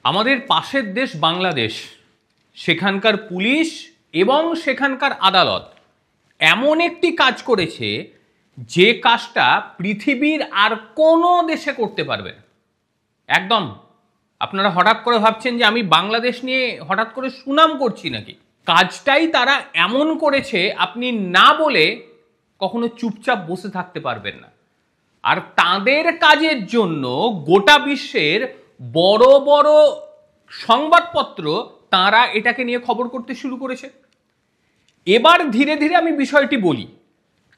আমাদের পাশের দেশ বাংলাদেশ, সেখানকার পুলিশ এবং সেখানকার আদালত এমন একটি কাজ করেছে যে কাজটা পৃথিবীর আর কোনো দেশে করতে পারবে না। একদম আপনারা হঠাৎ করে ভাবছেন যে আমি বাংলাদেশ নিয়ে হঠাৎ করে সুনাম করছি নাকি। কাজটাই তারা এমন করেছে আপনি না বলে কখনো চুপচাপ বসে থাকতে পারবেন না। আর তাদের কাজের জন্য গোটা বিশ্বের বড় বড় সংবাদপত্র তারা এটাকে নিয়ে খবর করতে শুরু করেছে। এবার ধীরে ধীরে আমি বিষয়টি বলি,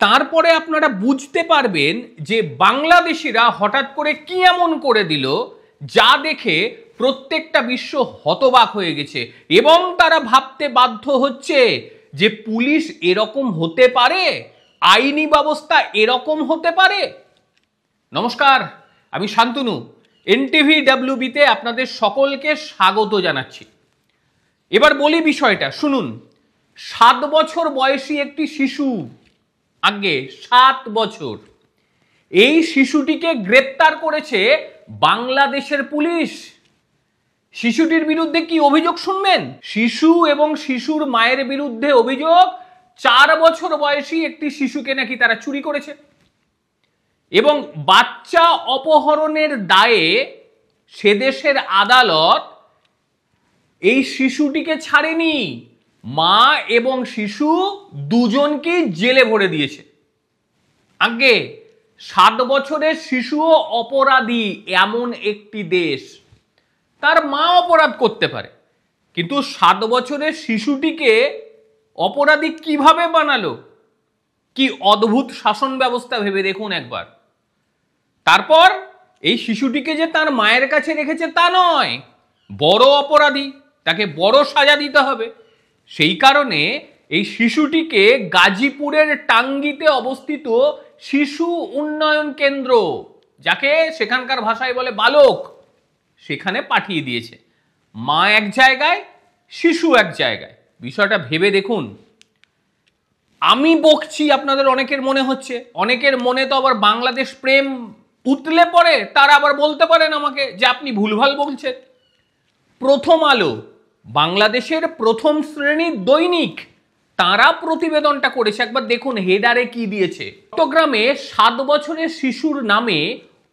তারপরে আপনারা বুঝতে পারবেন যে বাংলাদেশিরা হঠাৎ করে কি এমন করে দিল যা দেখে প্রত্যেকটা বিশ্ব হতবাক হয়ে গেছে এবং তারা ভাবতে বাধ্য হচ্ছে যে পুলিশ এরকম হতে পারে, আইনি ব্যবস্থা এরকম হতে পারে। নমস্কার, আমি শান্তনু, NTVWB-তে আপনাদের সকলকে স্বাগত জানাচ্ছি। এবার বলি বিষয়টা, শুনুন। 7 বছর বয়সী একটি শিশু, আগে 7 বছর, এই শিশুটিকে গ্রেপ্তার করেছে বাংলাদেশের পুলিশ। শিশুটির বিরুদ্ধে কি অভিযোগ শুনবেন? শিশু এবং শিশুর মায়ের বিরুদ্ধে অভিযোগ 4 বছর বয়সী একটি শিশুকে নাকি তারা চুরি করেছে এবং বাচ্চা অপহরণের দায়ে সে দেশের আদালত এই শিশুটিকে ছাড়েনি, মা এবং শিশু দুজনকে জেলে ভরে দিয়েছে। আগে 7 বছরের শিশুও অপরাধী এমন একটি দেশ, তার মা অপরাধ করতে পারে, কিন্তু 7 বছরের শিশুটিকে অপরাধী কিভাবে বানালো? কি অদ্ভুত শাসন ব্যবস্থা ভেবে দেখুন একবার। তারপর এই শিশুটিকে যে তার মায়ের কাছে রেখেছে তা নয়, বড় অপরাধী, তাকে বড় সাজা দিতে হবে। সেই কারণে এই শিশুটিকে গাজীপুরের টাঙ্গিতে অবস্থিত শিশু উন্নয়ন কেন্দ্র, যাকে সেখানকার ভাষায় বলে বালক, সেখানে পাঠিয়ে দিয়েছে। মা এক জায়গায়, শিশু এক জায়গায়। বিষয়টা ভেবে দেখুন। আমি বকছি, আপনাদের অনেকের মনে হচ্ছে, অনেকের মনে তো আবার বাংলাদেশ প্রেম উতলে পড়ে, তারা আবার বলতে পারেন আমাকে যে আপনি ভুলভাল বলছেন। প্রথম আলো, বাংলাদেশের প্রথম শ্রেণীর দৈনিক, তারা প্রতিবেদনটা করেছে। একবার দেখুন হেডারে কি দিয়েছে। চট্টগ্রামে 7 বছরের শিশুর নামে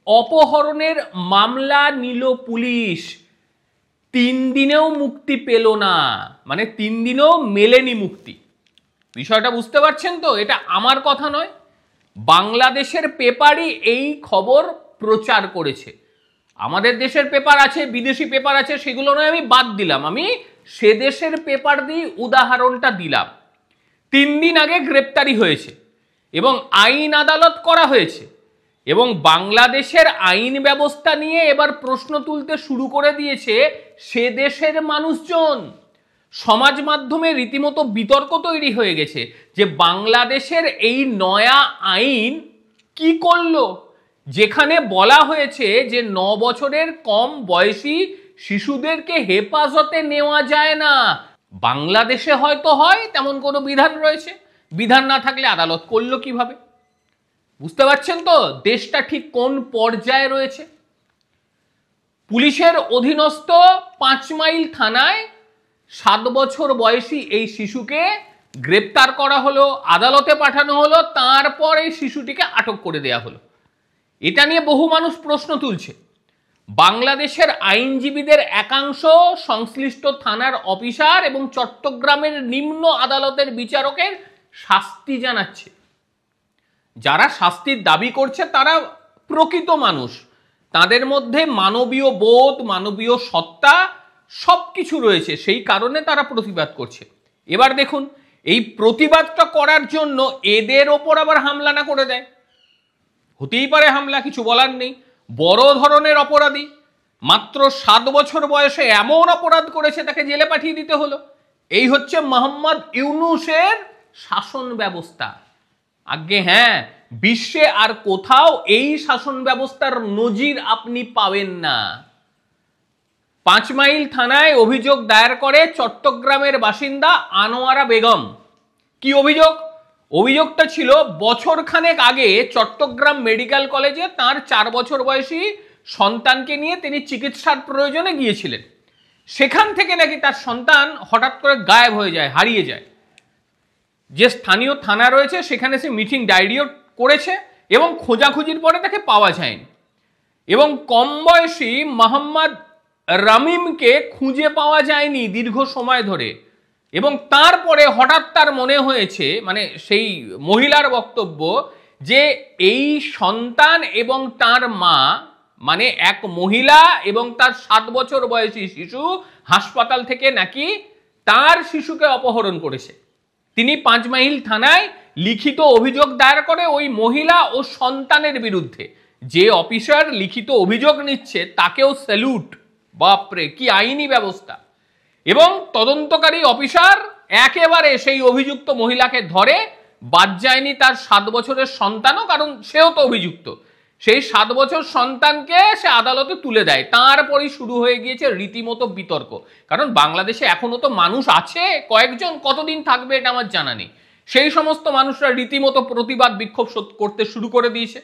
অপহরণের মামলা নিল পুলিশ, 3 দিনেও মুক্তি পেল না, মানে 3 দিনেও মেলেনি মুক্তি। বিষয়টা বুঝতে পারছেন তো? এটা আমার কথা নয়, বাংলাদেশের পেপারই এই খবর প্রচার করেছে। আমাদের দেশের পেপার আছে, বিদেশি পেপার আছে, সেগুলো নয় আমি বাদ দিলাম, আমি সে দেশের পেপার দিয়ে উদাহরণটা দিলাম। 3 দিন আগে গ্রেপ্তারি হয়েছে এবং আইন আদালত করা হয়েছে এবং বাংলাদেশের আইন ব্যবস্থা নিয়ে এবার প্রশ্ন তুলতে শুরু করে দিয়েছে সে দেশের মানুষজন। সমাজ মাধ্যমে রীতিমতো বিতর্ক তৈরি হয়ে গেছে যে বাংলাদেশের এই নয়া আইন কি করলো, যেখানে বলা হয়েছে যে 9 বছরের কম বয়সী শিশুদেরকে হেফাজতে নেওয়া যায় না। বাংলাদেশে হয়তো হয়, তেমন কোনো বিধান রয়েছে, বিধান না থাকলে আদালত করলো কিভাবে? বুঝতে পারছেন তো দেশটা ঠিক কোন পর্যায়ে রয়েছে। পুলিশের অধীনস্থ 5 মাইল থানায় 7 বছর বয়সী এই শিশুকে গ্রেপ্তার করা হলো, আদালতে পাঠানো হলো, তারপর এই শিশুটিকে আটক করে দেয়া হলো। এটা নিয়ে বহু মানুষ প্রশ্ন তুলছে। বাংলাদেশের আইনজীবীদের একাংশ সংশ্লিষ্ট থানার অফিসার এবং চট্টগ্রামের নিম্ন আদালতের বিচারকের শাস্তি জানাচ্ছে। যারা শাস্তির দাবি করছে তারা প্রকৃত মানুষ, তাদের মধ্যে মানবীয় বোধ, মানবীয় সত্তা সবকিছু রয়েছে, সেই কারণে তারা প্রতিবাদ করছে। এবার দেখুন, এই প্রতিবাদটা করার জন্য এদের ওপর আবার হামলা না করে দেয়, হতেই পারে হামলা, কিছু বলার নেই। বড় ধরনের অপরাধী, মাত্র 7 বছর বয়সে এমন অপরাধ করেছে তাকে জেলে পাঠিয়ে দিতে হলো। এই হচ্ছে মোহাম্মদ ইউনূসের শাসন ব্যবস্থা। আগে হ্যাঁ, বিশ্বে আর কোথাও এই শাসন ব্যবস্থার নজির আপনি পাবেন না। 5 মাইল থানায় অভিযোগ দায়ের করে চট্টগ্রামের বাসিন্দা আনোয়ারা বেগম। কি অভিযোগ? অভিযোগটা ছিল বছরখানেক আগে চট্টগ্রাম মেডিকেল কলেজে তার 4 বছর বয়সী সন্তানকে নিয়ে তিনি চিকিৎসার প্রয়োজনে গিয়েছিলেন সেখান থেকে নাকি তার সন্তান হঠাৎ করে গায়েব হয়ে যায়, হারিয়ে যায়। যে স্থানীয় থানা রয়েছে সেখানে সে মিটিং ডায়েরিও করেছে এবং খোঁজাখুঁজির পরে তাকে পাওয়া যায়নি। এবং কম বয়সী মোহাম্মদ রামিমকে খুঁজে পাওয়া যায়নি দীর্ঘ সময় ধরে। এবং তারপরে হঠাৎ তার মনে হয়েছে, মানে সেই মহিলার বক্তব্য, যে এই সন্তান এবং তার মা, মানে এক মহিলা এবং তার 7 বছর বয়সী শিশু হাসপাতাল থেকে নাকি তার শিশুকে অপহরণ করেছে। তিনি 5 মাইল থানায় লিখিত অভিযোগ দায়ের করে ওই মহিলা ও সন্তানের বিরুদ্ধে। যে অফিসার লিখিত অভিযোগ নিচ্ছে তাকেও স্যালুট, বাপরে কি আইনি ব্যবস্থা। এবং তদন্তকারী অফিসার একেবারে সেই অভিযুক্ত মহিলাকে ধরে, বাদ যায়নি তার 7 বছরের সন্তানও, কারণ সেও তো অভিযুক্ত। সেই 7 বছর সন্তানকে সে আদালতে তুলে দেয়। তারপরেই শুরু হয়ে গিয়েছে রীতিমতো বিতর্ক। কারণ বাংলাদেশে এখনো তো মানুষ আছে কয়েকজন, কতদিন থাকবে এটা আমার জানা নেই। সেই সমস্ত মানুষরা রীতিমতো প্রতিবাদ বিক্ষোভ করতে শুরু করে দিয়েছে।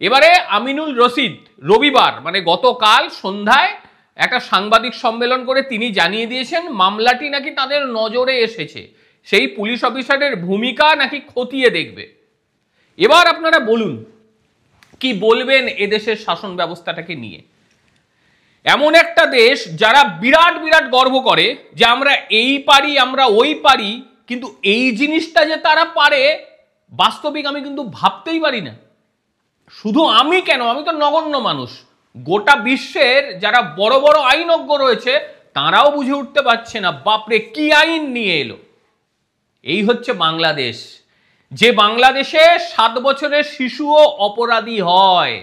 এবারে আমিনুল রশিদ রবিবার, মানে গতকাল সন্ধ্যায় একটা সাংবাদিক সম্মেলন করে তিনি জানিয়ে দিয়েছেন মামলাটি নাকি তাদের নজরে এসেছে, সেই পুলিশ অফিসারের ভূমিকা নাকি খতিয়ে দেখবে। এবার আপনারা বলুন কি বলবেন এদেশের শাসন ব্যবস্থাটাকে নিয়ে। এমন একটা দেশ যারা বিরাট বিরাট গর্ব করে যে আমরা এই পারি, আমরা ওই পারি, কিন্তু এই জিনিসটা যে তারা পারে বাস্তবিক আমি কিন্তু ভাবতেই পারি না। শুধু আমি কেন, আমি তো নগণ্য মানুষ, গোটা বিশ্বের যারা বড় বড় আইনজ্ঞ রয়েছে তারাও বুঝে উঠতে পারছে না বাপরে কি আইন নিয়ে এলো। এই হচ্ছে বাংলাদেশ, যে বাংলাদেশে 7 বছরের শিশুও অপরাধী হয়,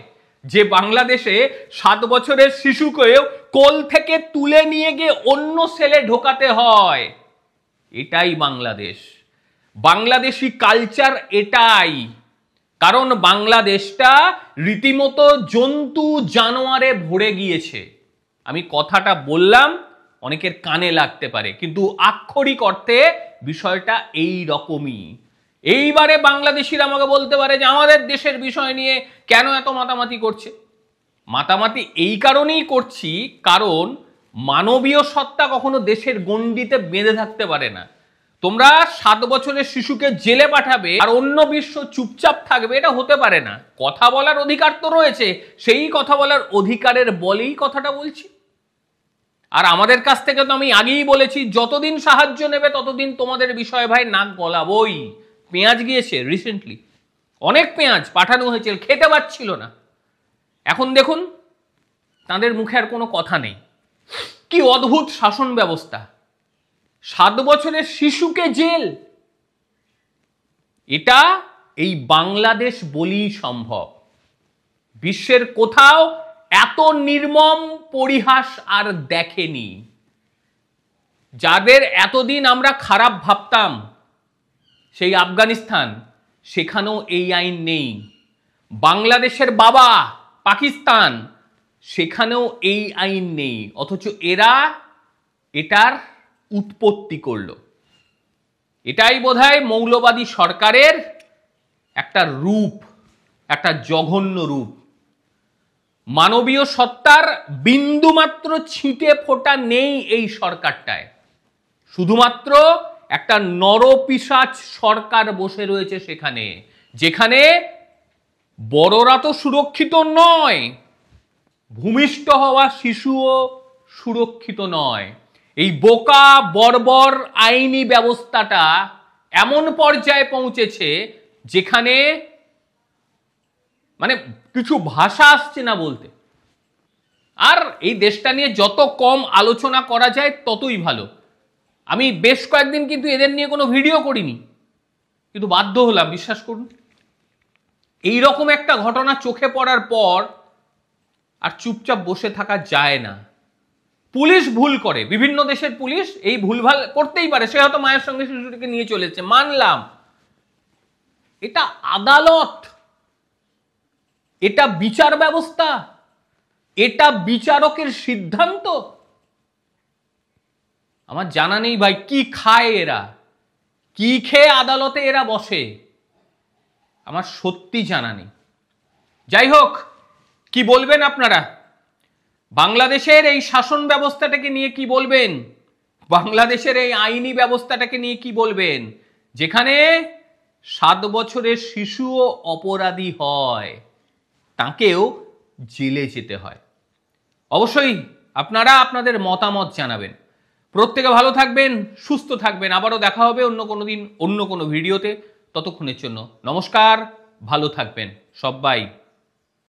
যে বাংলাদেশে 7 বছরের শিশুকেও কোল থেকে তুলে নিয়ে গিয়ে অন্য সেলে ঢোকাতে হয়। এটাই বাংলাদেশ, বাংলাদেশি কালচার এটাই। কারণ বাংলাদেশটা রীতিমতো জন্তু জানোয়ারে ভরে গিয়েছে। আমি কথাটা বললাম, অনেকের কানে লাগতে পারে, কিন্তু আক্ষরিক অর্থে বিষয়টা এই রকমই। এইবারে বাংলাদেশিরা আমাকে বলতে পারে যে আমাদের দেশের বিষয় নিয়ে কেন এত মাতামাতি করছে। মাতামাতি এই কারণেই করছি কারণ মানবীয় সত্তা কখনো দেশের গণ্ডিতে বেঁধে থাকতে পারে না। তোমরা 7 বছরের শিশুকে জেলে পাঠাবে আর অন্য বিশ্ব চুপচাপ থাকবে, এটা হতে পারে না। কথা বলার অধিকার তো রয়েছে, সেই কথা বলার অধিকারের বলেই কথাটা বলছি। আর আমাদের কাছ থেকে তো আমি আগেই বলেছি যতদিন সাহায্য নেবে ততদিন তোমাদের বিষয়ে ভাই নাক গলাবই। পেঁয়াজ গিয়েছে রিসেন্টলি, অনেক পেঁয়াজ পাঠানো হয়েছিল, খেতে পাচ্ছিল না। এখন দেখুন তাদের মুখে আর কোনো কথা নেই। কি অদ্ভুত শাসন ব্যবস্থা, 7 বছরের শিশুকে জেল। এটা এই বাংলাদেশ বলেই সম্ভব। বিশ্বের কোথাও এত নির্মম পরিহাস আর দেখেনি। যাদের এতদিন আমরা খারাপ ভাবতাম, সেই আফগানিস্তান, সেখানেও এই আইন নেই। বাংলাদেশের বাবা পাকিস্তান, সেখানেও এই আইন নেই, অথচ এরা এটার উৎপত্তি করলো। এটাই বোধহয় মৌলবাদী সরকারের একটা রূপ, একটা জঘন্য রূপ। মানবীয় সত্তার বিন্দুমাত্র ছিটে ফোঁটা নেই এই সরকারটায়। শুধুমাত্র একটা নরপিশাচ সরকার বসে রয়েছে সেখানে, যেখানে বড়রা তো সুরক্ষিত নয়, ভূমিষ্ঠ হওয়া শিশুও সুরক্ষিত নয়। এই বোকা বর্বর আইনি ব্যবস্থাটা এমন পর্যায়ে পৌঁছেছে যেখানে মানে কিছু ভাষা আসছে না বলতে। আর এই দেশটা নিয়ে যত কম আলোচনা করা যায় ততই ভালো। আমি বেশ কয়েকদিন কিন্তু এদের নিয়ে কোনো ভিডিও করিনি, কিন্তু বাধ্য হলাম, বিশ্বাস করুন। এইরকম একটা ঘটনা চোখে পড়ার পর আর চুপচাপ বসে থাকা যায় না। পুলিশ ভুল করে, বিভিন্ন দেশের পুলিশ এই ভুলভাল করতেই পারে। সে হয়তো মায়ের সঙ্গে শিশুটিকে নিয়ে চলেছে, মানলাম। এটা আদালত, এটা বিচার ব্যবস্থা, এটা বিচারকের সিদ্ধান্ত। আমার জানা নেই ভাই কি খায় এরা, কি খেয়ে আদালতে এরা বসে, আমার সত্যি জানা নেই। যাই হোক, কি বলবেন আপনারা? বাংলাদেশের এই শাসন ব্যবস্থাটাকে নিয়ে কি বলবেন? বাংলাদেশের এই আইনি ব্যবস্থাটাকে নিয়ে কি বলবেন, যেখানে 7 বছরের শিশুও অপরাধী হয়, তাকেও জেলে যেতে হয়? অবশ্যই আপনারা আপনাদের মতামত জানাবেন। প্রত্যেকে ভালো থাকবেন, সুস্থ থাকবেন। আবারও দেখা হবে অন্য কোনো দিন অন্য কোনো ভিডিওতে। ততক্ষণের জন্য নমস্কার, ভালো থাকবেন সবাই।